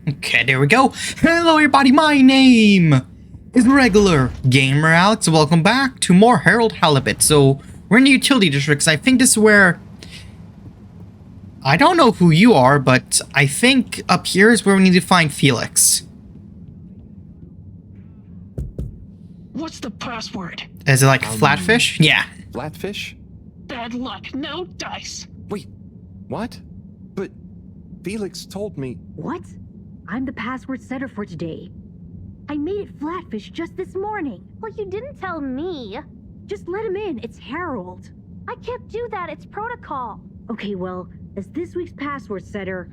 Okay, there we go. Hello everybody, my name is Regular Gamer Alex. Welcome back to more Halibut. So, we're in the utility districts. I think this is where... I don't know who you are, but I think up here is where we need to find Felix. What's the password? Is it like flatfish? Yeah. Flatfish? Bad luck, no dice. Wait, what? But Felix told me... What? I'm the password setter for today. I made it flatfish just this morning. Well, you didn't tell me. Just let him in, it's Harold. I can't do that, it's protocol. Okay, well, as this week's password setter,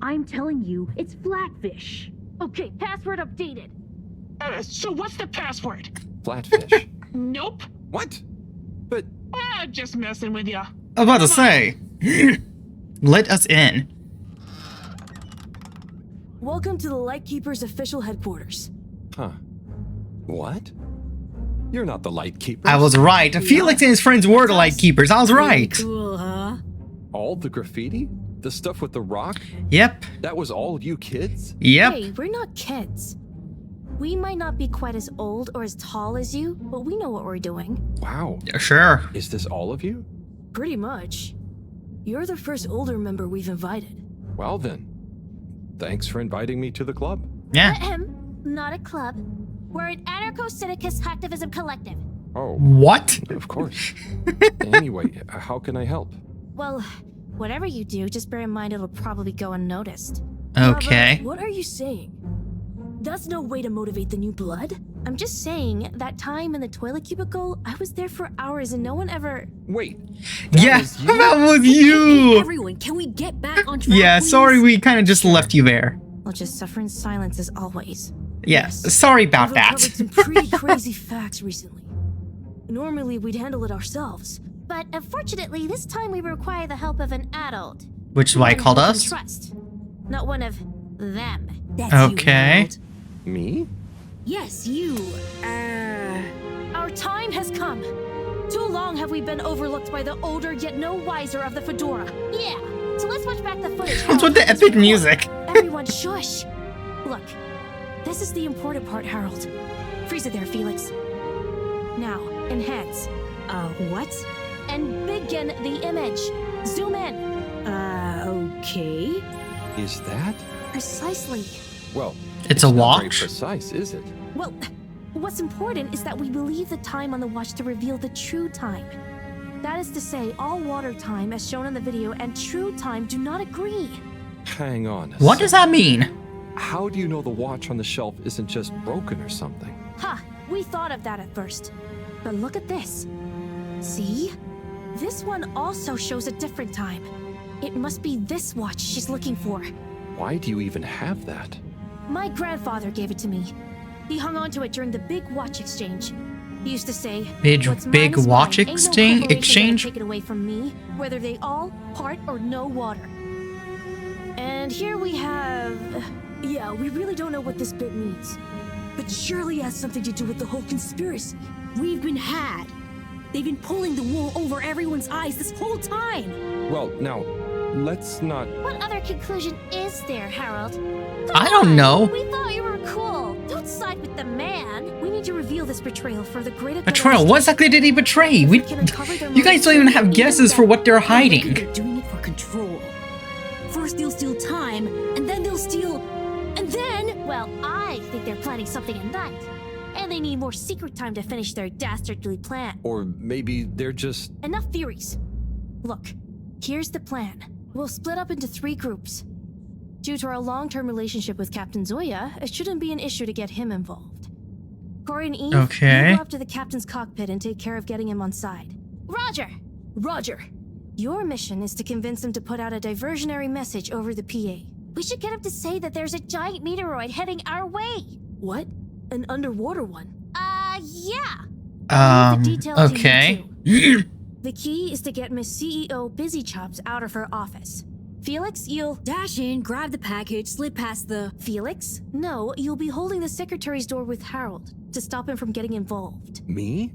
I'm telling you, it's flatfish. Okay, password updated. So what's the password? Flatfish. Nope. What? But... Just messing with ya. I was about to say. Let us in. Welcome to the Lightkeepers official headquarters. Huh. What? You're not the Lightkeepers. I was right. Felix and his friends were the Lightkeepers. I was right. Cool, huh? All the graffiti? The stuff with the rock? Yep. That was all you kids? Yep. Hey, we're not kids. We might not be quite as old or as tall as you, but we know what we're doing. Wow. Sure. Is this all of you? Pretty much. You're the first older member we've invited. Well then. Thanks for inviting me to the club. Yeah. Not a club. We're an anarcho-syndicist hacktivism collective. Oh. What? Of course. Anyway, how can I help? Well, whatever you do, just bear in mind it'll probably go unnoticed. Okay. What are you saying? That's no way to motivate the new blood. I'm just saying, that time in the toilet cubicle, I was there for hours and no one ever... Wait. Yeah, that was you. Everyone, can we get back on track, Yeah, please? sorry we kind of just left you there. I'll just suffer in silence as always. Yes, sorry about We've that. uncovered some pretty crazy facts recently. Normally, we'd handle it ourselves. But unfortunately, this time we require the help of an adult. Which is why he called One we us? can Trust. Not one of them. That's Okay. You, Harold. Me? Yes, you. Our time has come. Too long have we been overlooked by the older yet no wiser of the Fedora. Yeah, so let's watch back the footage. What's with the epic music? Everyone shush. Look, this is the important part, Harold. Freeze it there, Felix. Now, enhance. What? And begin the image. Zoom in. Okay. Is that? Precisely. Well, It's a not very watch? precise, is it? Well, what's important is that we believe the time on the watch to reveal the true time. That is to say, all water time, as shown in the video, and true time do not agree. Hang on. What does that mean? How do you know the watch on the shelf isn't just broken or something? Ha! We thought of that at first. But look at this. See? This one also shows a different time. It must be this watch she's looking for. Why do you even have that? My grandfather gave it to me. He hung on to it during the big watch exchange. He used to say, Big "What's big mine is watch mine. Ain't no corporation gonna exchange? take it away from me, whether they all, part, or no water." And here we have... Yeah, we really don't know what this bit means. But surely it has something to do with the whole conspiracy. We've been had. They've been pulling the wool over everyone's eyes this whole time. Well, now, let's not... What other conclusion is there, Harold? I don't know. We thought you were cool. Don't side with the man. We need to reveal this betrayal for the greater good of Betrayal? our What state. exactly did he betray? We can uncover their You guys don't even have motives. guesses for what they're Look, hiding. they're doing it for control. First they'll steal time, and then they'll steal... And then... Well, I think they're planning something at night. And they need more secret time to finish their dastardly plan. Or maybe they're just... Enough theories. Look, here's the plan. We'll split up into 3 groups. Due to our long-term relationship with Captain Zoya, it shouldn't be an issue to get him involved. Corey and Eve, Okay. you go up to the captain's cockpit and take care of getting him on side. Roger! Roger. Your mission is to convince him to put out a diversionary message over the PA. We should get him to say that there's a giant meteoroid heading our way. What? An underwater one? Yeah. I'll leave the details to you Okay. two. The key is to get Miss CEO Busy Chops out of her office. Felix, you'll... Dash in, grab the package, slip past the... Felix? No, you'll be holding the secretary's door with Harold to stop him from getting involved. Me?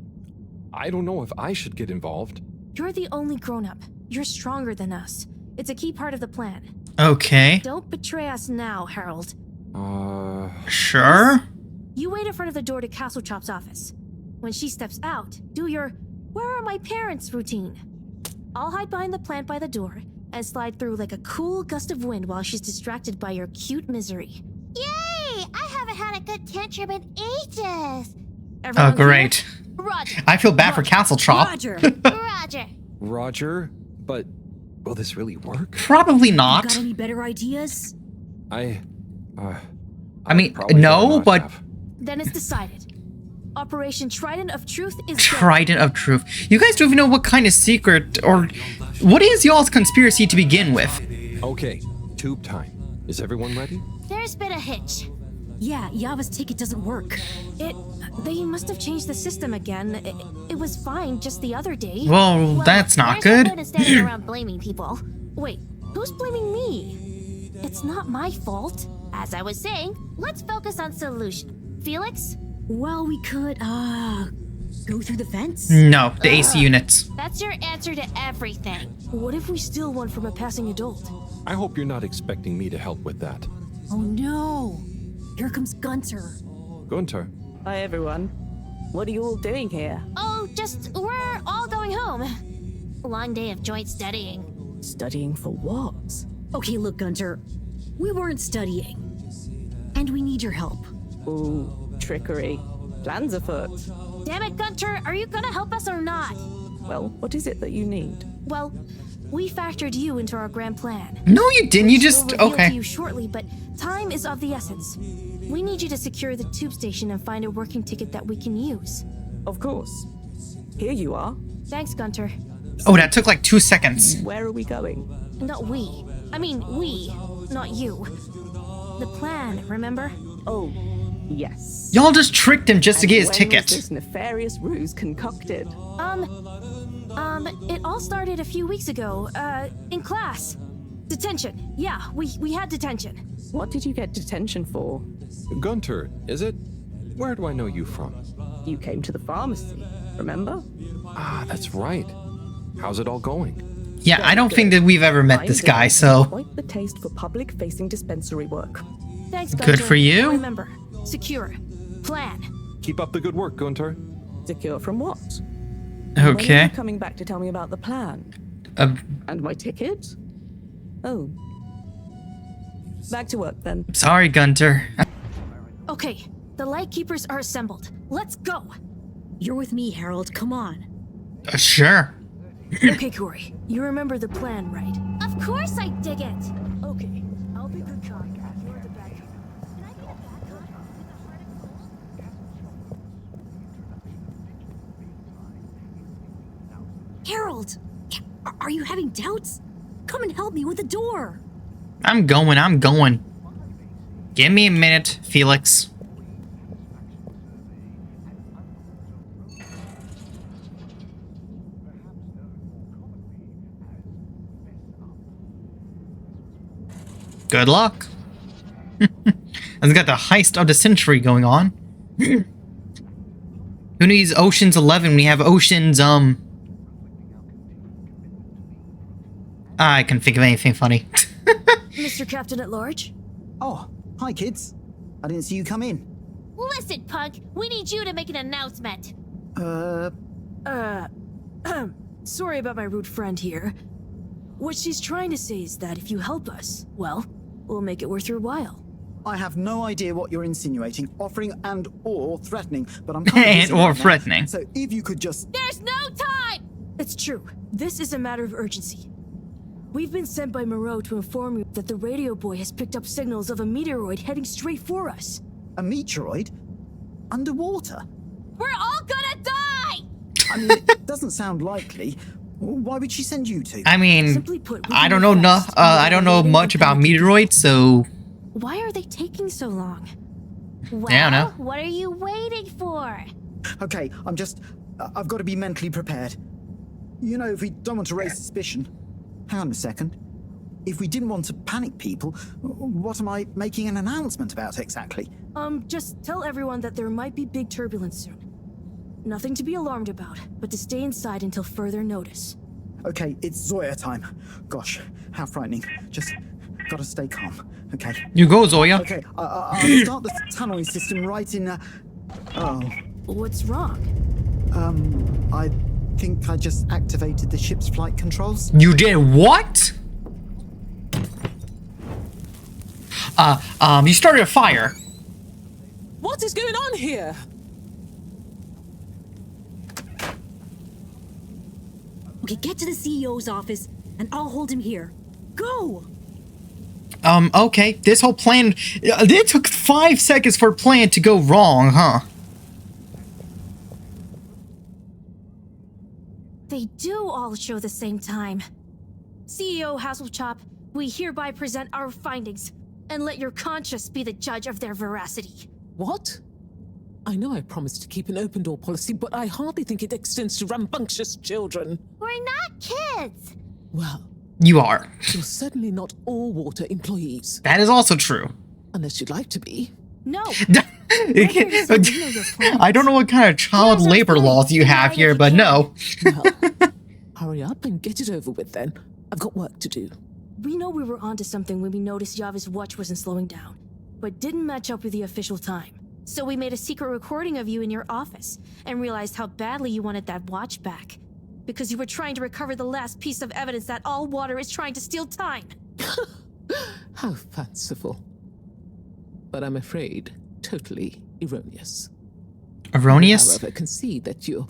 I don't know if I should get involved. You're the only grown-up. You're stronger than us. It's a key part of the plan. Okay. Don't betray us now, Harold. Sure. You wait in front of the door to Castle Chop's office. When she steps out, do your "where are my parents" routine. I'll hide behind the plant by the door and slide through like a cool gust of wind while she's distracted by your cute misery. Yay! I haven't had a good tantrum in ages. Everyone Oh, great. here? Roger. I feel bad for Castle Chop. Roger. Roger. Roger, but will this really work? Probably You not. got any better ideas? I mean, probably no, better not but have. Then it's decided. Operation Trident of Truth is Trident of Truth. You guys don't even know what kind of secret or what is y'all's conspiracy to begin with? Okay, tube time. Is everyone ready? There's been a hitch. Yeah, Yava's ticket doesn't work. They must have changed the system again. It was fine just the other day. Well, that's not there's no good. point in standing around blaming people. Wait, who's blaming me? It's not my fault. As I was saying, let's focus on solution. Felix? Well, we could, go through the fence? No, the AC units. That's your answer to everything. What if we steal one from a passing adult? I hope you're not expecting me to help with that. Oh no! Here comes Gunter. Gunter, Hi everyone. What are you all doing here? Oh, we're all going home. Long day of joint studying. Studying for what? Okay, look, Gunter. We weren't studying. And we need your help. Ooh, trickery. Plans afoot. Damn it, Gunter, are you gonna help us or not? Well, what is it that you need? Well, we factored you into our grand plan. No, you didn't. You We'll just reveal to okay. you shortly, but time is of the essence. We need you to secure the tube station and find a working ticket that we can use. Of course. Here you are. Thanks, Gunter. Oh, that took like 2 seconds. Where are we going? Not we. I mean, we, not you. The plan, remember? Oh, yes. Y'all just tricked him just to And get his when was ticket. this nefarious ruse concocted? It all started a few weeks ago, in class. Detention. Yeah, we had detention. What did you get detention for? Gunter, is it? Where do I know you from? You came to the pharmacy, remember? Ah, that's right. How's it all going? Yeah, I don't think that we've ever met I this think guy, you so have quite the taste for public-facing dispensary work. Thanks, Good Gunter. for you. Remember, secure. Plan. Keep up the good work, Gunter. Secure from what? When are okay. you coming back to tell me about the plan? And my ticket? Oh. Back to work then. Sorry, Gunter. Okay, the Lightkeepers are assembled. Let's go. You're with me, Harold. Come on. Sure. Okay, Corey, you remember the plan, right? Of course I dig it. Okay, I'll be good cop. You're the bad cop. Can I be a bad cop? Harold! Are you having doubts? Come and help me with the door. I'm going. Give me a minute, Felix. Good luck. It's got the heist of the century going on. Who needs Ocean's 11 when we have Ocean's, I can think of anything funny. Mr. Captain at Large? Oh, hi kids. I didn't see you come in. Listen, punk, we need you to make an announcement. Sorry about my rude friend here. What she's trying to say is that if you help us, well, we'll make it worth your while. I have no idea what you're insinuating, offering and or threatening, but I'm And busy or right now. threatening. So if you could just... There's no time! It's true. This is a matter of urgency. We've been sent by Moreau to inform you that the radio boy has picked up signals of a meteoroid heading straight for us. A meteoroid? Underwater? We're all gonna die! I mean, it doesn't sound likely. Why would she send you to? I mean, Simply put, we I can don't know move no, fast and I don't know without much waiting about for meteoroids, so Why are they taking so long? Well, I don't know. what are you waiting for? Okay, I've got to be mentally prepared. You know, if we don't want to raise suspicion... Hang on a second. If we didn't want to panic people, what am I making an announcement about exactly? Just tell everyone that there might be big turbulence soon. Nothing to be alarmed about, but to stay inside until further notice. Okay, it's Zoya time. Gosh, how frightening. Just Gotta stay calm. Okay. You go, Zoya. Okay, I'll start the tunneling system right in... Oh, What's wrong? I think I just activated the ship's flight controls. You did what? You started a fire. What is going on here? Okay, get to the CEO's office, and I'll hold him here. Go! Okay. This whole plan... It took 5 seconds for a plan to go wrong, huh? They do all show the same time. CEO Hasselchop, we hereby present our findings, and let your conscience be the judge of their veracity. What? I know I promised to keep an open door policy, but I hardly think it extends to rambunctious children. We're not kids. Well, You are. you're certainly not all water employees, That is also true. unless you'd like to be. No. I don't know what kind of child Here's our labor plan. laws you have here, but no. Well, hurry up and get it over with then. I've got work to do. We know we were onto something when we noticed Yava's watch wasn't slowing down, but didn't match up with the official time. So we made a secret recording of you in your office and realized how badly you wanted that watch back. Because you were trying to recover the last piece of evidence that all water is trying to steal time. How fanciful. But I'm afraid totally erroneous. Erroneous? However, concede that you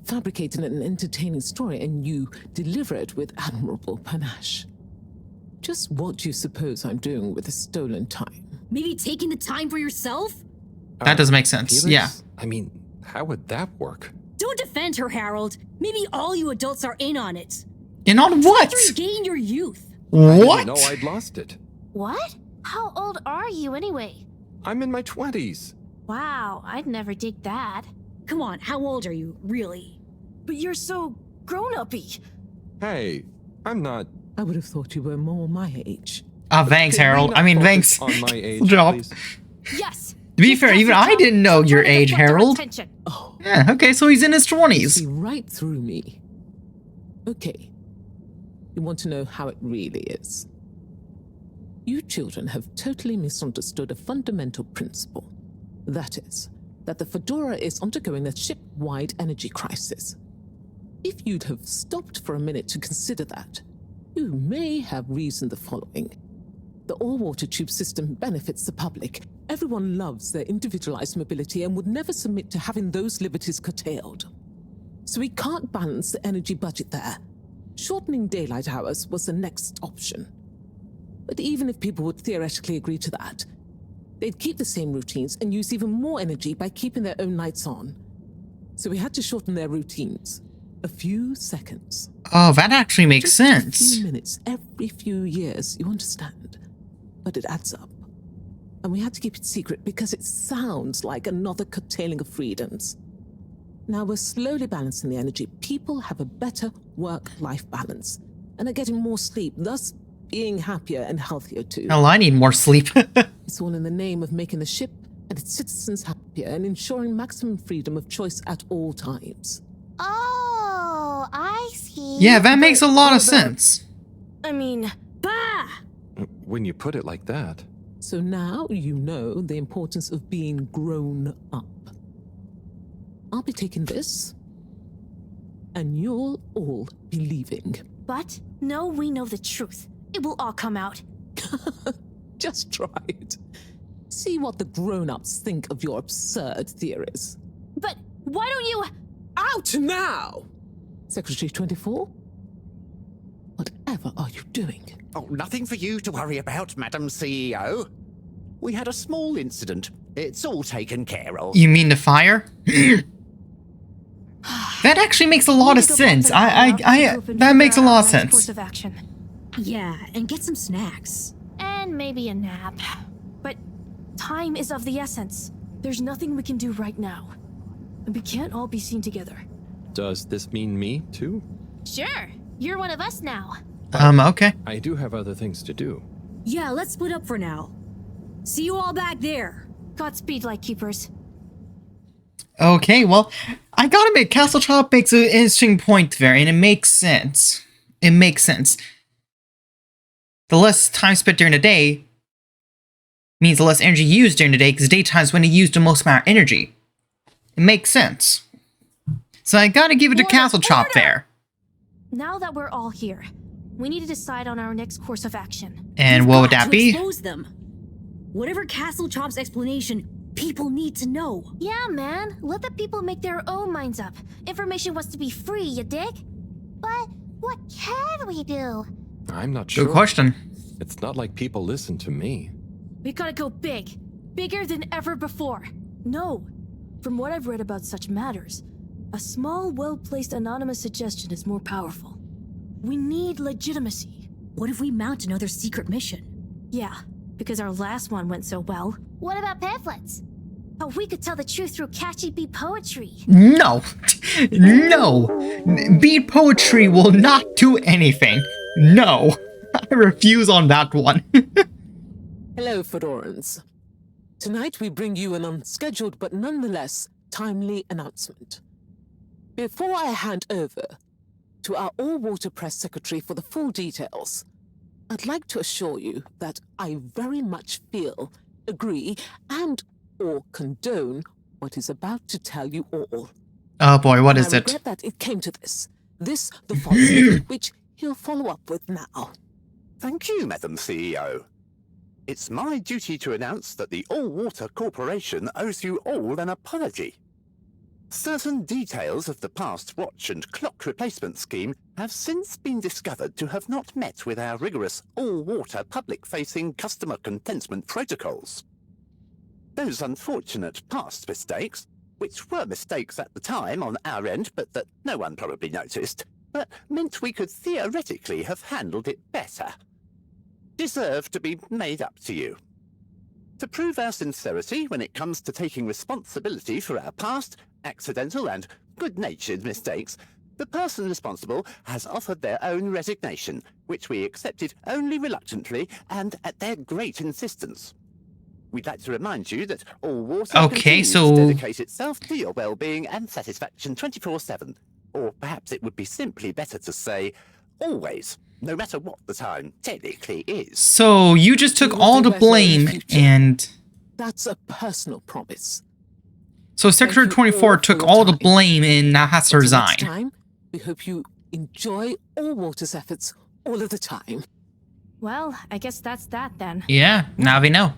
fabricated an entertaining story and you deliver it with admirable panache. Just what do you suppose I'm doing with the stolen time? Maybe taking the time for yourself? That doesn't make sense. Felix? Yeah. I mean, how would that work? Don't defend her, Harold. Maybe all you adults are in on it. And on what? To regain your youth. I What? didn't know I'd lost it. What? How old are you anyway? I'm in my 20s. Wow, I'd never dig that. Come on, how old are you, really? But you're so grown-uppy. Hey, I'm not... I would have thought you were more my age. Thanks, Can we Harold. not I mean, focus thanks. on my age, Job. please? Yes. To be Keep fair, even I Hasselchop didn't know your trying to age, get our Harold. attention. Oh, Yeah, okay, so he's in his 20s. see right through me. Okay. You want to know how it really is? You children have totally misunderstood a fundamental principle. That is, that the Fedora is undergoing a ship-wide energy crisis. If you'd have stopped for a minute to consider that, you may have reasoned the following. The all-water tube system benefits the public. Everyone loves their individualized mobility and would never submit to having those liberties curtailed. So we can't balance the energy budget there. Shortening daylight hours was the next option. But even if people would theoretically agree to that, they'd keep the same routines and use even more energy by keeping their own lights on. So we had to shorten their routines. A few seconds. Oh, that actually makes Just a sense. few minutes every few years, you understand? But it adds up. And we had to keep it secret because it sounds like another curtailing of freedoms. Now we're slowly balancing the energy. People have a better work-life balance and are getting more sleep, thus being happier and healthier too. Hell, I need more sleep. It's all in the name of making the ship and its citizens happier and ensuring maximum freedom of choice at all times. Oh, I see. Yeah, that makes a lot of sense. I mean, Bah! When you put it like that. So now you know the importance of being grown up. I'll be taking this, and you'll all be leaving. but no, we know the truth. It will all come out. Just try it. See what the grown-ups think of your absurd theories. But why don't you... Out now! Secretary 24? Whatever are you doing? Oh, nothing for you to worry about, Madam CEO. We had a small incident. It's all taken care of. You mean the fire? That actually makes a lot We of need to go back sense. to the group and That figure makes a out lot our of next course sense. of action. Yeah, and get some snacks. And maybe a nap. But time is of the essence. There's nothing we can do right now. And we can't all be seen together. Does this mean me, too? Sure, you're one of us now. Okay. I do have other things to do. Yeah, let's split up for now. See you all back there. Godspeed, Lightkeepers. Okay, well, I gotta admit, Castle Chop makes an interesting point there, and it makes sense. It makes sense. the less time spent during the day means the less energy used during the day, because daytime is when you use the most amount of energy. It makes sense. So I gotta give it to Castle Chop there. Now that we're all here, we need to decide on our next course of action. And We've what would got that to be? expose them. Whatever Castle Chop's explanation, people need to know. Yeah, man. Let the people make their own minds up. Information wants to be free, you dig? But what can we do? I'm not sure. Good question. It's not like people listen to me. We gotta go big. Bigger than ever before. No. From what I've read about such matters, a small, well-placed anonymous suggestion is more powerful. We need legitimacy. What if we mount another secret mission? Yeah, because our last one went so well. What about pamphlets? Oh, we could tell the truth through catchy beat poetry. No. No. Beat poetry will not do anything. No. I refuse on that one. Hello, Fedorans. Tonight we bring you an unscheduled but nonetheless timely announcement. Before I hand over to our all-water press secretary for the full details, I'd like to assure you that I very much feel, agree, and or condone what is about to tell you all. Oh boy, what is I it? regret that it came to this. This, the following, which he'll follow up with now. Thank you, Madam CEO. It's my duty to announce that the All Water Corporation owes you all an apology. Certain details of the past watch and clock replacement scheme have since been discovered to have not met with our rigorous all-water public-facing customer contentment protocols. Those unfortunate past mistakes, which were mistakes at the time on our end but that no one probably noticed, but meant we could theoretically have handled it better, deserve to be made up to you. To prove our sincerity when it comes to taking responsibility for our past, accidental and good-natured mistakes, the person responsible has offered their own resignation, which we accepted only reluctantly and at their great insistence. We'd like to remind you that All Water continues to dedicate itself to your well-being and satisfaction 24/7. Or perhaps it would be simply better to say, always, no matter what the time technically is. So you just took all the blame and... That's a personal promise. So Secretary 24 took all the blame and now has to resign. Next time, we hope you enjoy All Water's efforts all of the time. Well, I guess that's that then. Yeah, now we know.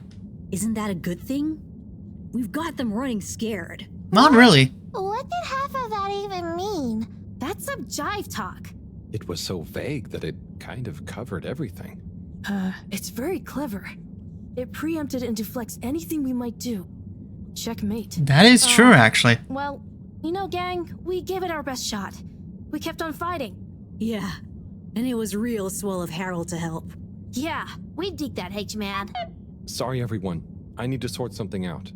Isn't that a good thing? We've got them running scared. Not really. What did half of that even mean? That's some jive talk. It was so vague that it kind of covered everything. It's very clever. It preempted and deflects anything we might do. Checkmate. That is true, actually. Well, you know, gang, we gave it our best shot. We kept on fighting. Yeah, and it was real swell of Harold to help. Yeah. We dig that, H-Man. Sorry, everyone. I need to sort something out.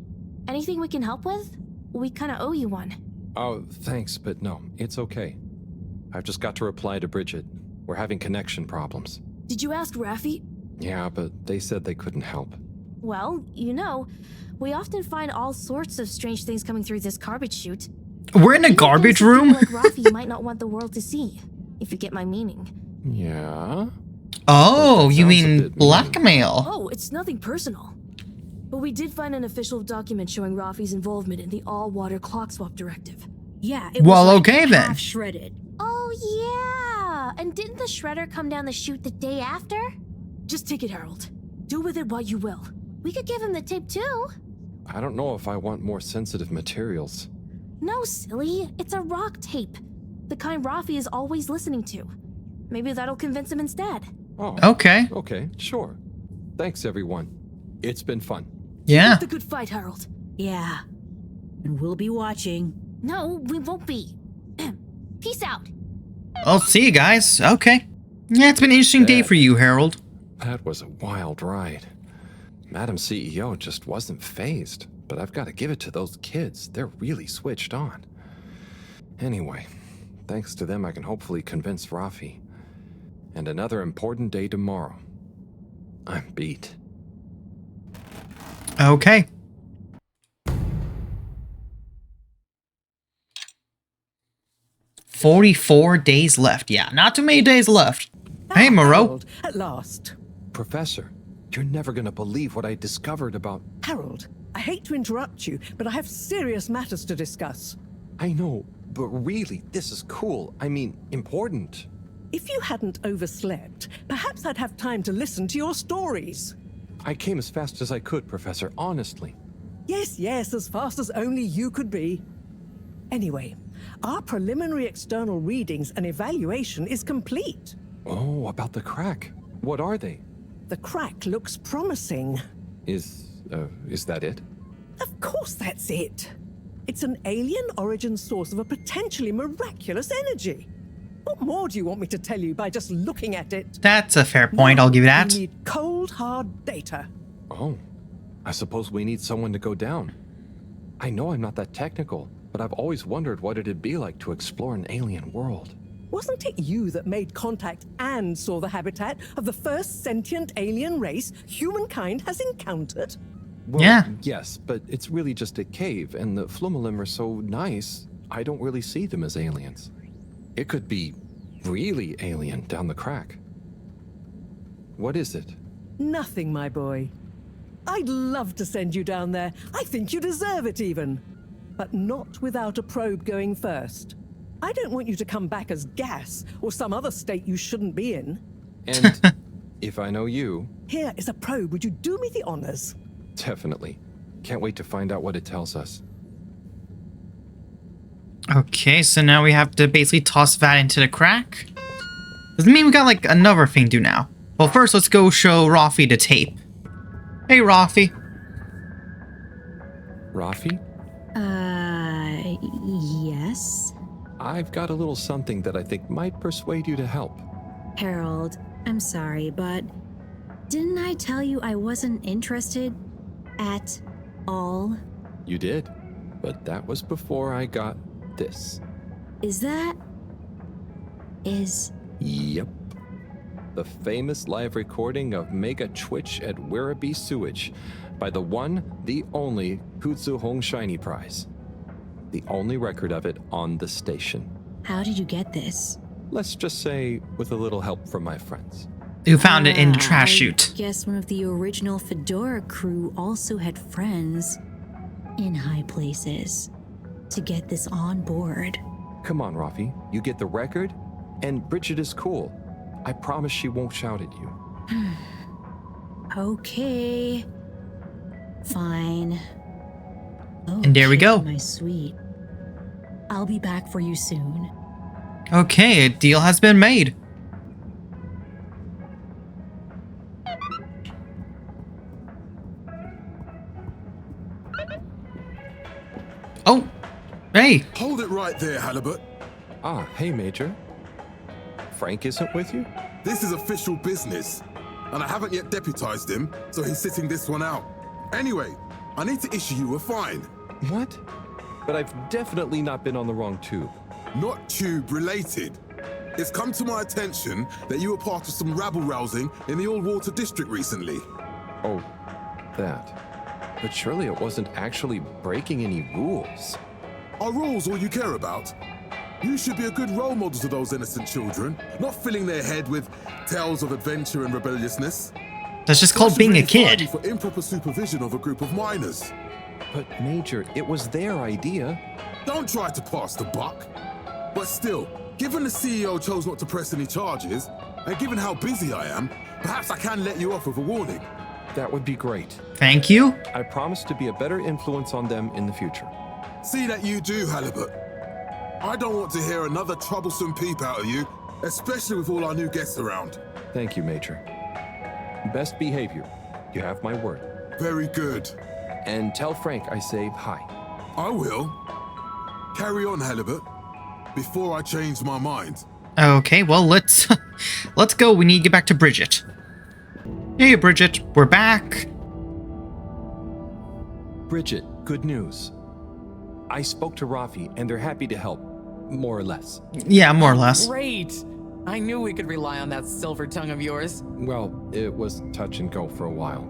Anything we can help with? We kinda owe you one. Oh, thanks, but no, it's okay. I've just got to reply to Bridget. We're having connection problems. Did you ask Raffi? Yeah, but they said they couldn't help. Well, you know, we often find all sorts of strange things coming through this garbage chute. We're in a Even garbage things that room? people like Raffi might not want the world to see, if you get my meaning. Yeah? Oh, That you sounds a mean bit mean. blackmail? Oh, it's nothing personal. But we did find an official document showing Raffi's involvement in the all-water clock swap directive. Yeah, it Well, was like okay then. half shredded. Oh, yeah. And didn't the shredder come down the chute the day after? Just take it, Harold. Do with it what you will. We could give him the tape, too. I don't know if I want more sensitive materials. No, silly. It's a rock tape. The kind Raffi is always listening to. Maybe that'll convince him instead. Oh, Okay. okay, sure. Thanks, everyone. It's been fun. Yeah. The good fight, Harold. Yeah, and we'll be watching. No, we won't be. Peace out. I'll see you guys. Okay. Yeah, it's been an interesting day for you, Harold. That was a wild ride. Madam CEO just wasn't phased, but I've got to give it to those kids. They're really switched on. Anyway, thanks to them I can hopefully convince Raffi. And another important day tomorrow. I'm beat. Okay. "44 days left." Yeah, not too many days left. Hey, Moreau. At last. Professor, you're never gonna believe what I discovered about... Harold, I hate to interrupt you, but I have serious matters to discuss. I know, but really, this is cool. I mean, important. If you hadn't overslept, perhaps I'd have time to listen to your stories. I came as fast as I could, Professor, honestly. Yes, yes, as fast as only you could be. Anyway, our preliminary external readings and evaluation is complete. Oh, about the crack. What are they? The crack looks promising. Is that it? Of course that's it. It's an alien origin source of a potentially miraculous energy. What more do you want me to tell you by just looking at it? That's a fair point, I'll give you that. We need cold, hard data. Oh, I suppose we need someone to go down. I know I'm not that technical, but I've always wondered what it'd be like to explore an alien world. Wasn't it you that made contact and saw the habitat of the first sentient alien race humankind has encountered? Well, Yeah. Yes, but it's really just a cave, and the Flumalim are so nice, I don't really see them as aliens. It could be really alien down the crack. What is it? Nothing, my boy. I'd love to send you down there. I think you deserve it even. But not without a probe going first. I don't want you to come back as gas or some other state you shouldn't be in. And if I know you... Here is a probe. Would you do me the honors? Definitely. Can't wait to find out what it tells us. Okay, so now we have to basically toss that into the crack. Doesn't mean we got like another thing to do now. Well, first let's go show Rafi the tape. Hey, Rafi. Rafi? Yes? I've got a little something that I think might persuade you to help. Harold, I'm sorry, but didn't I tell you I wasn't interested at all? You did, but that was before I got this. Yep. The famous live recording of Mega Twitch at Werribee Sewage by the one, the only Kutsu Hong Shiny Prize. The only record of it on the station. How did you get this? Let's just say with a little help from my friends. Who found it in the trash chute. I guess one of the original Fedora crew also had friends in high places to get this on board. Come on, Rafi. You get the record, and Bridget is cool. I promise she won't shout at you. Okay. Fine. And there we go. My sweet. I'll be back for you soon. Okay, a deal has been made. Oh, hey. Hold it right there, Halibut. Ah, hey, Major. Frank isn't with you? This is official business, and I haven't yet deputized him, so he's sitting this one out. Anyway, I need to issue you a fine. What? But I've definitely not been on the wrong tube. Not tube related. It's come to my attention that you were part of some rabble-rousing in the All-Water District recently. Oh, that. But surely it wasn't actually breaking any rules. Are rules all you care about? You should be a good role model to those innocent children, not filling their head with tales of adventure and rebelliousness. That's just called being a kid. For improper supervision of a group of minors. But Major, it was their idea. Don't try to pass the buck. But still, given the CEO chose not to press any charges, and given how busy I am, perhaps I can let you off with a warning. That would be great. Thank you. I promise to be a better influence on them in the future. See that you do, Halibut. I don't want to hear another troublesome peep out of you, especially with all our new guests around. Thank you, Major. Best behavior. You have my word. Very good. And tell Frank I say hi. I will. Carry on, Halibut, before I change my mind. Okay, well, let's go. We need to get back to Bridget. Hey, Bridget, we're back. Bridget, good news. I spoke to Rafi, and they're happy to help, more or less. Yeah, more or less. Great! I knew we could rely on that silver tongue of yours. Well, it was touch and go for a while.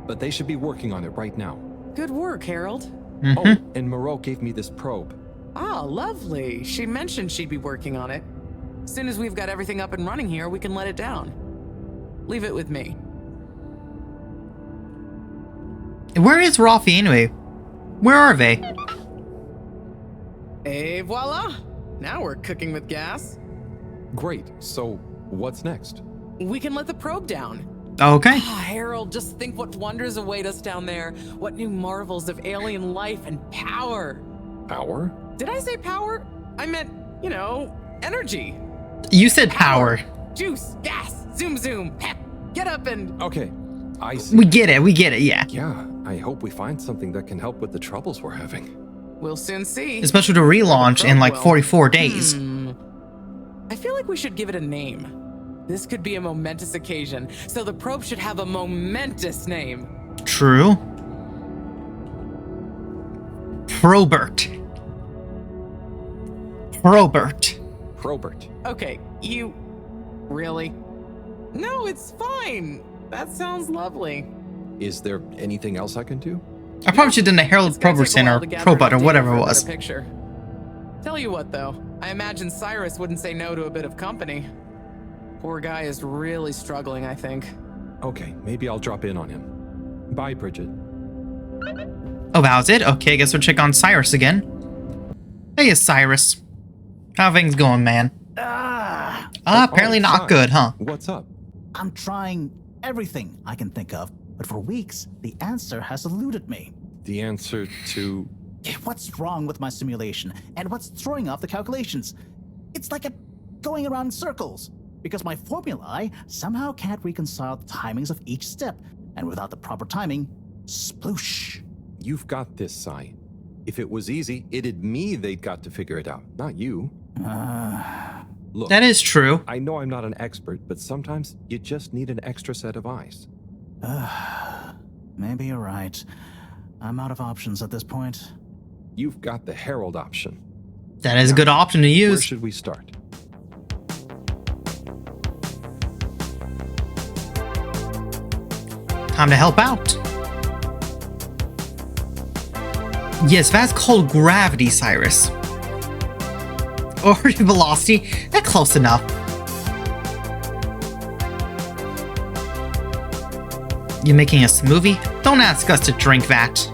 But they should be working on it right now. Good work, Harold. Oh, and Moreau gave me this probe. Ah, lovely. She mentioned she'd be working on it. As soon as we've got everything up and running here, we can let it down. Leave it with me. Where is Rafi anyway? Where are they? Et voila! Now we're cooking with gas. Great. So, what's next? We can let the probe down. Okay. Ah, Harold, just think what wonders await us down there. What new marvels of alien life and power. Power? Did I say power? I meant, you know, energy. You said power. Juice, gas, zoom zoom, pep. Get up and... Okay, I see. We get it, yeah. Yeah, I hope we find something that can help with the troubles we're having. We'll soon see. Especially the relaunch in like 44 days. I feel like we should give it a name. This could be a momentous occasion, so the probe should have a momentous name. True. Probert. Okay, you... Really? No, it's fine. That sounds lovely. Is there anything else I can do? I probably should have done a Harold Probertson or Probot or whatever it was. Picture. Tell you what, though. I imagine Cyrus wouldn't say no to a bit of company. Poor guy is really struggling, I think. Okay, maybe I'll drop in on him. Bye, Bridget. Oh, that was it? Okay, I guess we'll check on Cyrus again. Hey, Cyrus. How things going, man? Apparently not good, huh? What's up? I'm trying everything I can think of, but for weeks, the answer has eluded me. The answer to... What's wrong with my simulation, and what's throwing off the calculations? It's like going around in circles, because my formulae somehow can't reconcile the timings of each step, and without the proper timing, sploosh. You've got this, Sai. If it was easy, it'd me they'd got to figure it out, not you. Look, that is true. I know I'm not an expert, but sometimes you just need an extra set of eyes. Maybe you're right. I'm out of options at this point. You've got the Herald option. That is a good option to use. Where should we start? Time to help out. Yes, that's called gravity, Cyrus. Or velocity. That's close enough. You making a smoothie? Don't ask us to drink that.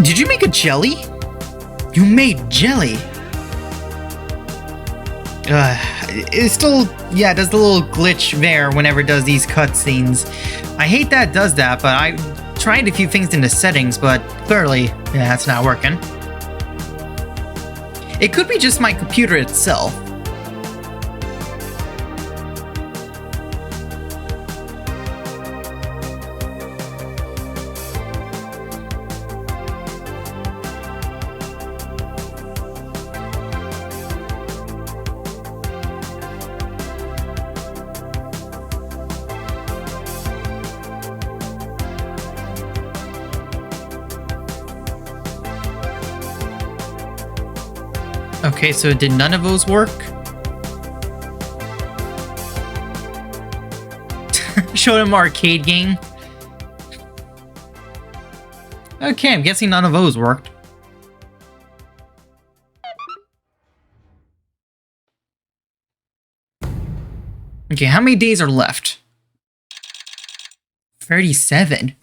Did you make a jelly? You made jelly. It still, yeah, does the little glitch there whenever it does these cutscenes. I hate that it does that, but I tried a few things in the settings, but clearly, yeah, that's not working. It could be just my computer itself. Okay, so did none of those work? Showed him arcade game. Okay, I'm guessing none of those worked. Okay, how many days are left? 37.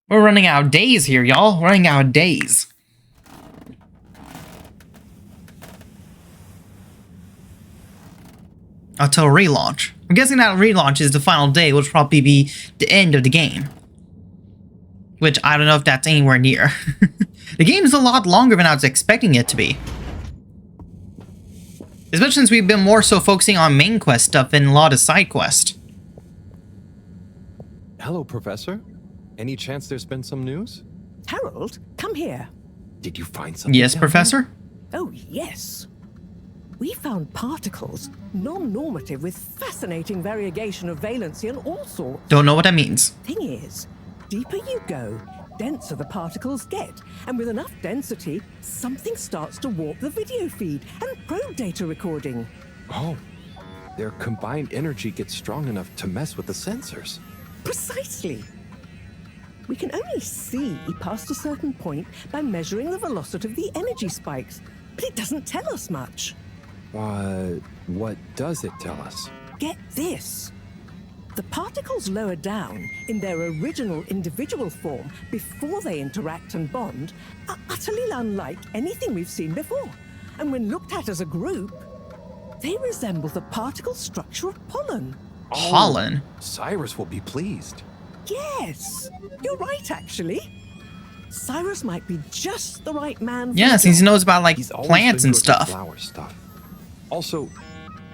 We're running out of days here, y'all. Running out of days. Until relaunch. I'm guessing that relaunch is the final day, which will probably be the end of the game. Which, I don't know if that's anywhere near. The game's a lot longer than I was expecting it to be. Especially since we've been more so focusing on main quest stuff than a lot of side quest. Hello, Professor. Any chance there's been some news? Harold, come here. Did you find something? Yes, Professor? Oh, yes. We found particles, non-normative, with fascinating variegation of valency and all sorts. Don't know what that means. Thing is, deeper you go, denser the particles get. And with enough density, something starts to warp the video feed and probe data recording. Oh, their combined energy gets strong enough to mess with the sensors. Precisely. We can only see past a certain point by measuring the velocity of the energy spikes, but it doesn't tell us much. What does it tell us? Get this. The particles lower down in their original individual form before they interact and bond are utterly unlike anything we've seen before. And when looked at as a group, they resemble the particle structure of pollen. Pollen? Cyrus will be pleased. Yes, you're right, actually. Cyrus might be just the right man for Yeah, the since he job. knows about like He's always plants been and good with stuff. flower stuff. Also,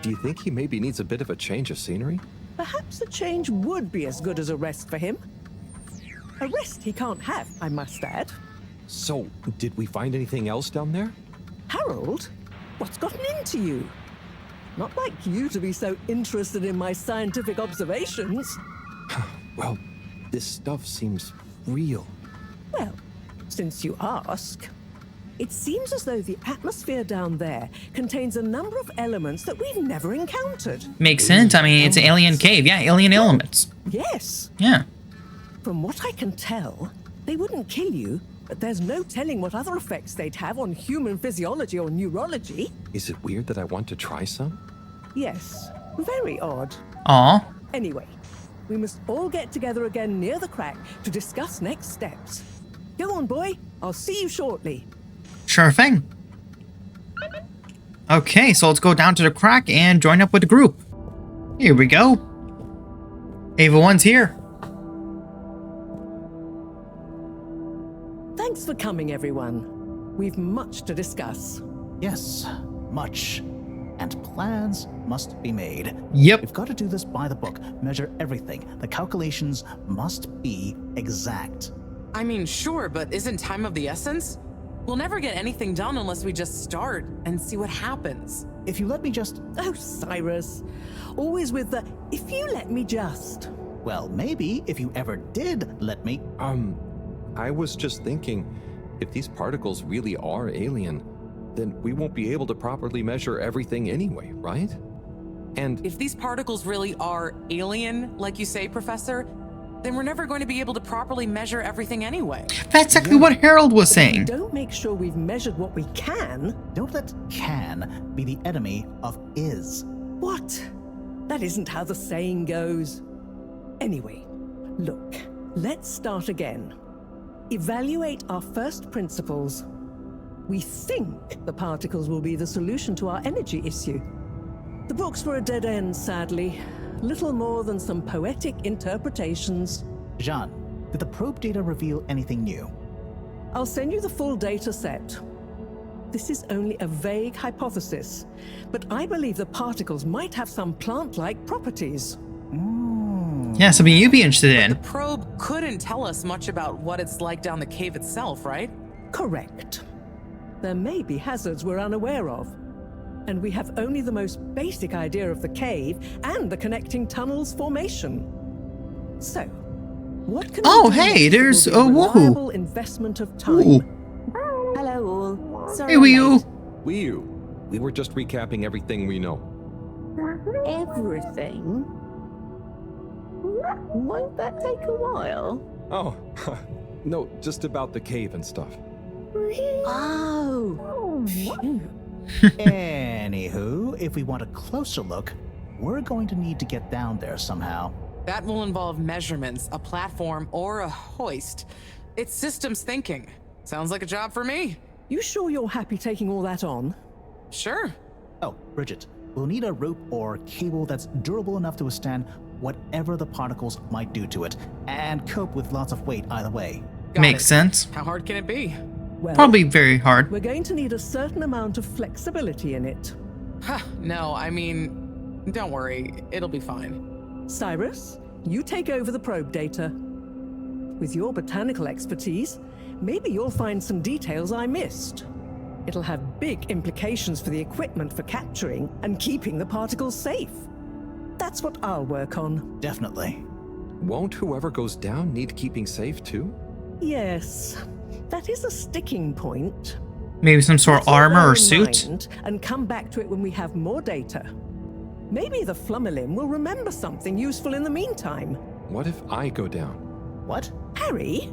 do you think he maybe needs a bit of a change of scenery? Perhaps a change would be as good as a rest for him. A rest he can't have, I must add. So, did we find anything else down there? Harold, what's gotten into you? Not like you to be so interested in my scientific observations. Well, this stuff seems real. Well, since you ask, it seems as though the atmosphere down there contains a number of elements that we've never encountered. Makes sense. I mean, it's an alien cave. Yeah, alien elements. Yes. Yeah. From what I can tell, they wouldn't kill you, but there's no telling what other effects they'd have on human physiology or neurology. Is it weird that I want to try some? Yes, very odd. Aw. Anyway, we must all get together again near the crack to discuss next steps. Go on, boy. I'll see you shortly. Sure thing. Okay, so let's go down to the crack and join up with the group. Here we go. Ava 1's here. Thanks for coming, everyone. We've much to discuss. Yes, much. And plans must be made. Yep. We've got to do this by the book, measure everything. The calculations must be exact. I mean, sure, but isn't time of the essence? We'll never get anything done unless we just start and see what happens. If you let me just... Oh, Cyrus. Always with the, if you let me just. Well, maybe if you ever did let me... I was just thinking, if these particles really are alien, then we won't be able to properly measure everything anyway, right? And if these particles really are alien, like you say, Professor, then we're never going to be able to properly measure everything anyway. That's exactly what Harold was saying. Don't make sure we've measured what we can. Don't let can be the enemy of is. What? That isn't how the saying goes. Anyway, look, let's start again. Evaluate our first principles. We think the particles will be the solution to our energy issue. The books were a dead end, sadly. Little more than some poetic interpretations. Jean, did the probe data reveal anything new? I'll send you the full data set. This is only a vague hypothesis, but I believe the particles might have some plant-like properties. Yeah, something you'd be interested in. The probe couldn't tell us much about what it's like down the cave itself, right? Correct. There may be hazards we're unaware of, and we have only the most basic idea of the cave and the connecting tunnels formation. So, what can Oh, we do hey, next there's that will a be woohoo. reliable investment of time? Ooh. Hello all. Sorry Hey, I'm Wii late. we were just recapping everything we know. Everything? Won't that take a while? Oh, no, just about the cave and stuff. Oh. Phew. Anywho, if we want a closer look, we're going to need to get down there somehow. That will involve measurements, a platform, or a hoist. It's systems thinking. Sounds like a job for me. You sure you're happy taking all that on? Sure. Oh, Bridget, we'll need a rope or cable that's durable enough to withstand whatever the particles might do to it, and cope with lots of weight either way. Got Makes it. sense. How hard can it be? Well, Probably very hard. we're going to need a certain amount of flexibility in it. No, I mean, don't worry. It'll be fine. Cyrus, you take over the probe data. With your botanical expertise, maybe you'll find some details I missed. It'll have big implications for the equipment for capturing and keeping the particles safe. That's what I'll work on. Definitely. Won't whoever goes down need keeping safe too? Yes, that is a sticking point. Maybe some sort of Let's bear armor or in suit. mind and come back to it when we have more data. Maybe the Flummerlim will remember something useful in the meantime. What if I go down? What? Harry?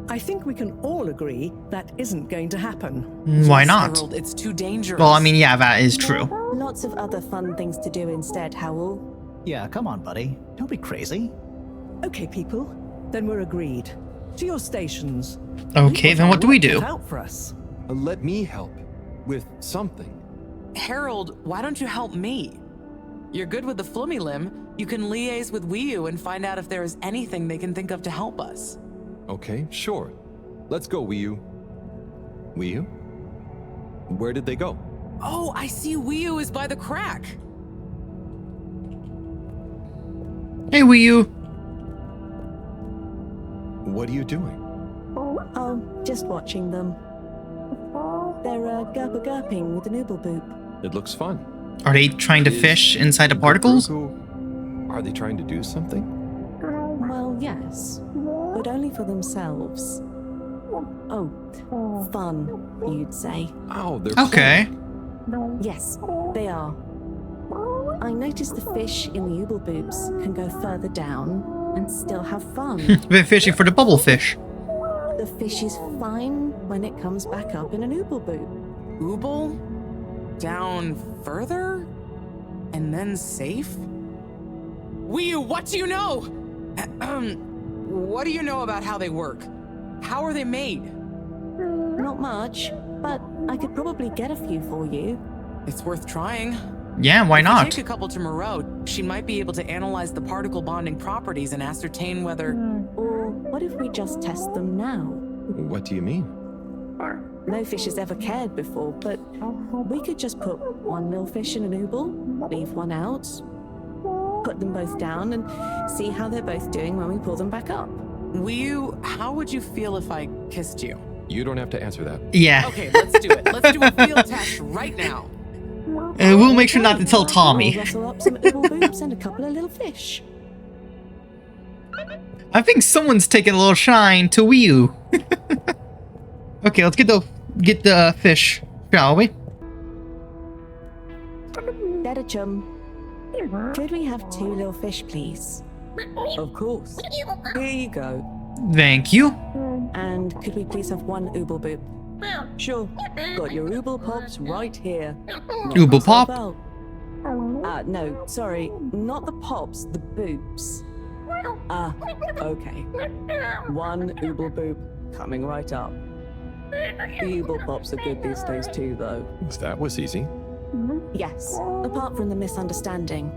I think we can all agree that isn't going to happen. Why Yes, not? Harold, it's too dangerous. Well, I mean, yeah, that is true. Lots of other fun things to do instead, Howell. Yeah, come on, buddy. Don't be crazy. Okay, people. Then we're agreed. To your stations. Okay, then what do we do? Out for us. Let me help with something. Harold, why don't you help me? You're good with the flummy limb. You can liaise with Wiyu and find out if there is anything they can think of to help us. Okay, sure. Let's go, Wiyu. Wiyu? Where did they go? Oh, I see Wiyu is by the crack. Hey, Wiyu. What are you doing? Oh, just watching them. They're gurping with an ooble boop. It looks fun. Are they trying to fish inside the particles? Are they trying to do something? Well, yes, but only for themselves. Oh, fun, you'd say. Oh, they're okay. Yes, they are. I noticed the fish in the ooble boobs can go further down and still have fun. They're fishing for the bubble fish. The fish is fine when it comes back up in an ooble boob. Ooble? Down further? And then safe? Wiyu, what do you know? What do you know about how they work? How are they made? Not much, but I could probably get a few for you. It's worth trying. Yeah, why If we not? take a couple to Moreau, she might be able to analyze the particle bonding properties and ascertain whether... Or what if we just test them now? What do you mean? No fish has ever cared before, but we could just put one little fish in an ooble, leave one out, put them both down, and see how they're both doing when we pull them back up. Wiyu, how would you feel if I kissed you? You don't have to answer that. Yeah. Okay, let's do it. Let's do a field test right now. We'll make sure not to tell Tommy. We'll rustle up some ooble boobs and a couple of little fish. I think someone's taking a little shine to Wiyu. Okay, let's get the fish, shall we? Better chum. Could we have 2 little fish, please? Of course. Here you go. Thank you. And could we please have 1 ooble boob? Sure. Got your ooble pops right here. Ooble pop? No, sorry. Not the pops, the boobs. Okay. 1 ooble boob coming right up. The ooble pops are good these days too, though. That was easy. Yes, apart from the misunderstanding.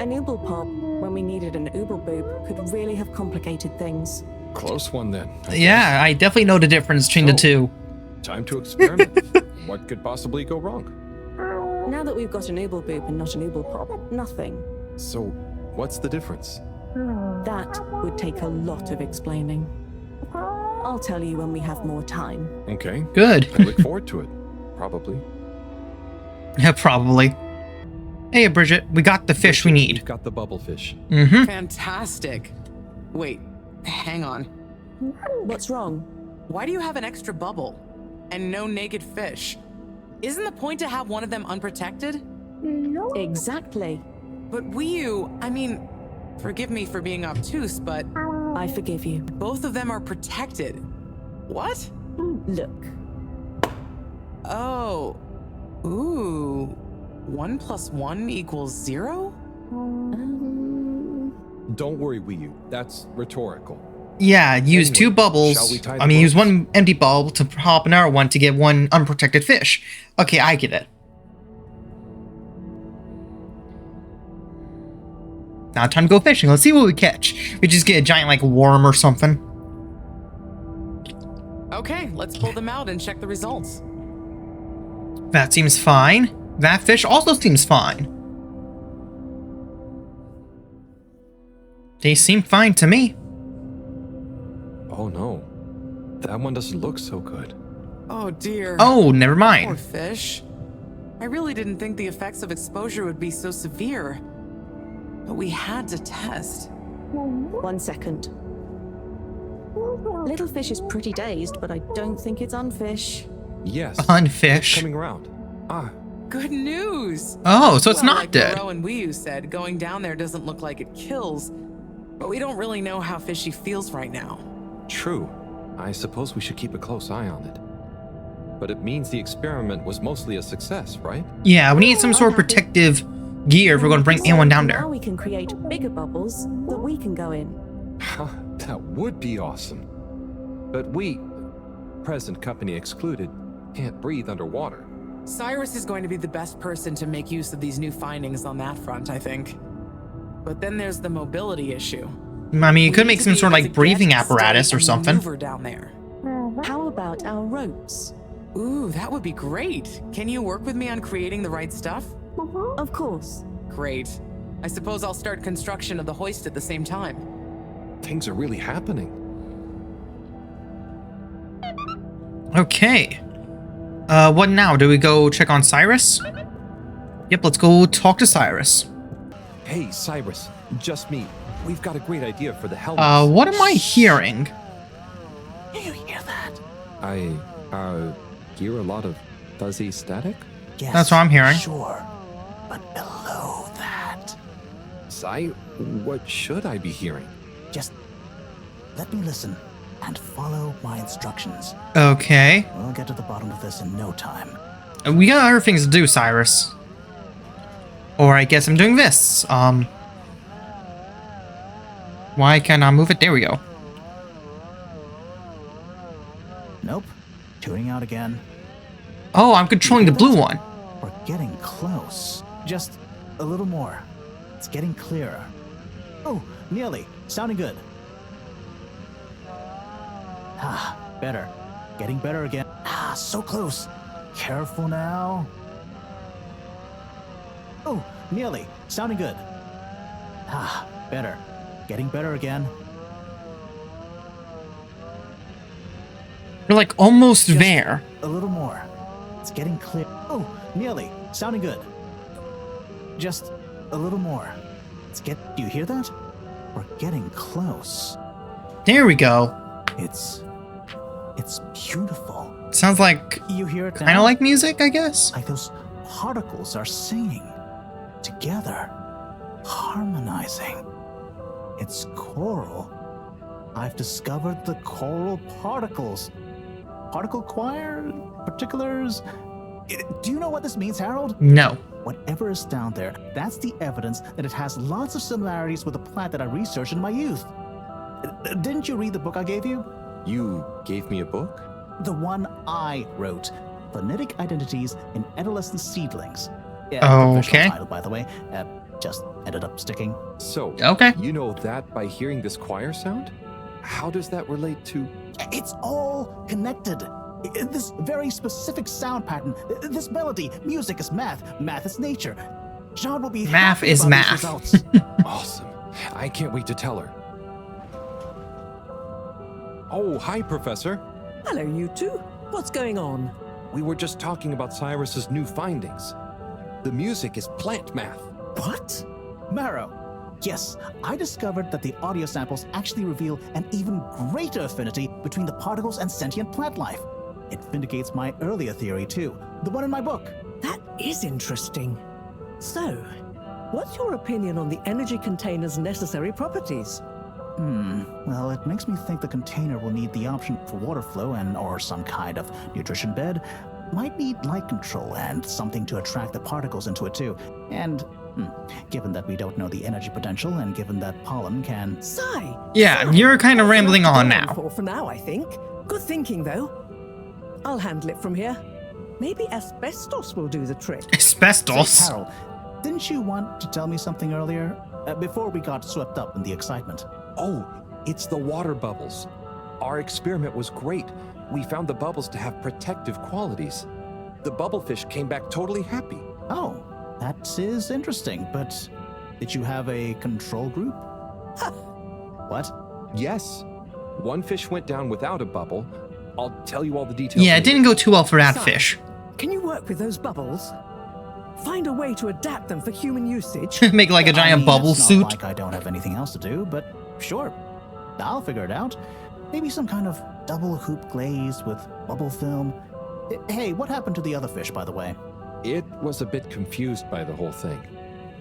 An ooble pop, when we needed an ooble boob, could really have complicated things. Close one then. Yeah, I definitely know the difference between the two. Time to experiment. What could possibly go wrong? Now that we've got an ooble boob and not an ooble pop, nothing. So, what's the difference? That would take a lot of explaining. I'll tell you when we have more time. Okay. Good. I look forward to it. Probably. Yeah, probably. Hey, Bridget, we got the fish we need. We've got the bubble fish. Mm-hmm. Fantastic. Wait, hang on. What's wrong? Why do you have an extra bubble and no naked fish? Isn't the point to have one of them unprotected? Exactly. But Wiyu, I mean, forgive me for being obtuse, but... I forgive you. Both of them are protected. What? Look. Oh. Ooh. 1 + 1 = 0? Don't worry, Wiyu. That's rhetorical. Yeah, use Anyway, 2 bubbles. shall we tie the I mean, use boats? 1 empty bulb to hop another one to get 1 unprotected fish. Okay, I get it. Now time to go fishing. Let's see what we catch. We just get a giant, like, worm or something. Okay, let's pull them out and check the results. That seems fine. That fish also seems fine. They seem fine to me. Oh no. That one doesn't look so good. Oh dear. Oh, never Poor mind. fish. I really didn't think the effects of exposure would be so severe. But we had to test. 1 second. Little fish is pretty dazed, but I don't think it's unfish. Yes. Unfish. Coming around. Ah. Good news! Oh, so it's Well, not like dead. Moreau and Wiyu said, going down there doesn't look like it kills. But we don't really know how fishy feels right now. True. I suppose we should keep a close eye on it. But it means the experiment was mostly a success, right? Yeah, we need some sort of protective gear if we're going to bring anyone down there. Now we can create bigger bubbles that we can go in. That would be awesome. But we, present company excluded, can't breathe underwater. Cyrus is going to be the best person to make use of these new findings on that front, I think. But then there's the mobility issue. I mean, you could make some sort of like breathing apparatus or something. Maneuver down there. How about our ropes? Ooh, that would be great. Can you work with me on creating the right stuff? Of course. Great. I suppose I'll start construction of the hoist at the same time. Things are really happening. Okay. What now? Do we go check on Cyrus? Yep, let's go talk to Cyrus. Hey, Cyrus, just me. We've got a great idea for the helmets. What am I hearing? You hear that? I, hear a lot of fuzzy static? Yes, That's what I'm hearing. Sure, but below that. Cy, what should I be hearing? Just let me listen and follow my instructions. Okay. We'll get to the bottom of this in no time. We got other things to do, Cyrus. Or I guess I'm doing this. Why can't I move it? There we go. Nope. Tuning out again. Oh, I'm controlling the blue one. We're getting close. Just a little more. It's getting clearer. Oh, nearly. Sounding good. Ah, better. Getting better again. Ah, so close. Careful now. Oh, nearly. Sounding good. Ah, better. Getting better again. You're like almost there. A little more. It's getting clear. Oh, nearly. Sounding good. Just a little more. Do you hear that? We're getting close. There we go. It's beautiful. Sounds like you hear it kind of like music, I guess. Like those particles are singing together, harmonizing. It's choral. I've discovered the choral particles. Particle choir? Particulars? Do you know what this means, Harold? No. Whatever is down there, that's the evidence that it has lots of similarities with a plant that I researched in my youth. Didn't you read the book I gave you? You gave me a book? The one I wrote. Phonetic Identities in Adolescent Seedlings. Yeah, okay. Official title, by the way. Just ended up sticking. So, okay. You know that by hearing this choir sound? How does that relate to... It's all connected. This very specific sound pattern, this melody, music is math, math is nature. John will be math happy is about math. these results. Awesome. I can't wait to tell her. Oh, hi, Professor. Hello, you two. What's going on? We were just talking about Cyrus's new findings. The music is plant math. What? Marrow. Yes, I discovered that the audio samples actually reveal an even greater affinity between the particles and sentient plant life. It vindicates my earlier theory, too. The one in my book. That is interesting. So, what's your opinion on the energy container's necessary properties? Well, it makes me think the container will need the option for water flow or some kind of nutrition bed. Might need light control and something to attract the particles into it, too. And, given that we don't know the energy potential and given that pollen can... Sigh! Yeah, you're kind of rambling on now. For now, I think. Good thinking, though. I'll handle it from here. Maybe asbestos will do the trick. Asbestos? Say, Harold, didn't you want to tell me something earlier? Before we got swept up in the excitement. Oh, it's the water bubbles. Our experiment was great. We found the bubbles to have protective qualities. The bubblefish came back totally happy. Oh, that is interesting, but did you have a control group? What? Yes. One fish went down without a bubble. I'll tell you all the details. Yeah, it didn't go too well for that fish. Can you work with those bubbles? Find a way to adapt them for human usage. Make like a giant bubble it's suit. Not like I don't have anything else to do, but sure, I'll figure it out. Maybe some kind of double hoop glaze with bubble film. Hey, what happened to the other fish, by the way? It was a bit confused by the whole thing.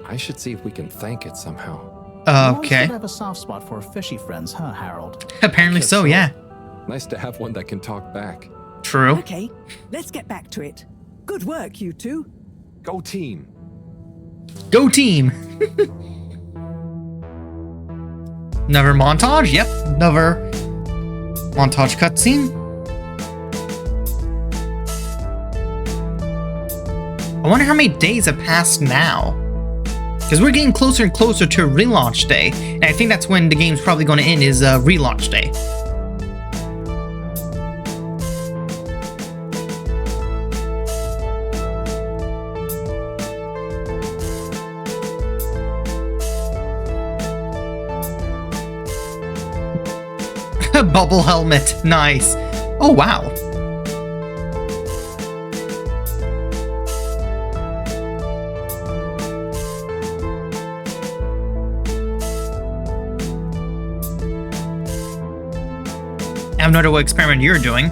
I should see if we can thank it somehow. Okay. You have a soft spot for fishy friends, huh, Harold? Apparently so, yeah. Nice to have one that can talk back. True. Okay, let's get back to it. Good work, you two. Go team. Go team! Another montage? Yep, another montage cutscene. I wonder how many days have passed now. Because we're getting closer and closer to relaunch day. And I think that's when the game's probably going to end, is relaunch day. Bubble helmet, nice. Oh wow. I have no idea what experiment you're doing.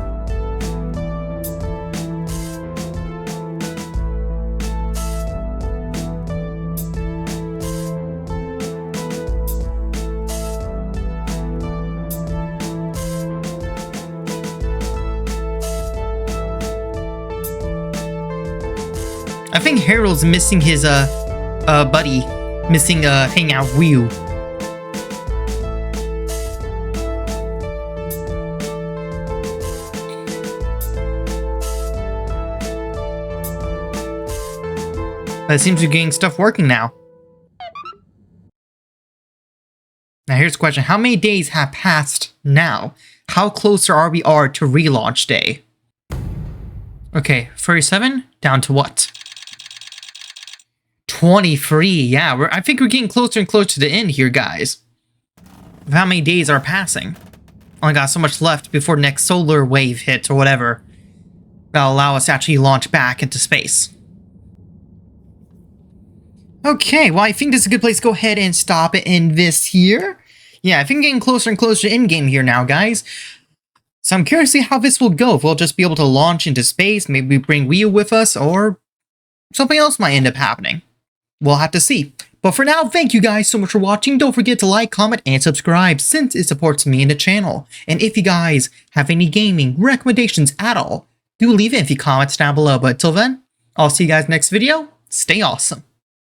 I think Harold's missing his buddy, missing hangout Ryu. But it seems we're getting stuff working now. Now here's the question, how many days have passed now? How closer are we to relaunch day? Okay, 37, down to what? 23, yeah, I think we're getting closer and closer to the end here, guys. Of how many days are passing. Only got so much left before the next solar wave hits or whatever. That'll allow us to actually launch back into space. Okay, well, I think this is a good place to go ahead and stop it in this here. Yeah, I think getting closer and closer to in-game here now, guys. So I'm curious to see how this will go. If we'll just be able to launch into space, maybe bring Ryu with us, or something else might end up happening. We'll have to see. But for now, thank you guys so much for watching. Don't forget to like, comment, and subscribe since it supports me and the channel. And if you guys have any gaming recommendations at all, do leave it in the comments down below. But until then, I'll see you guys next video. Stay awesome.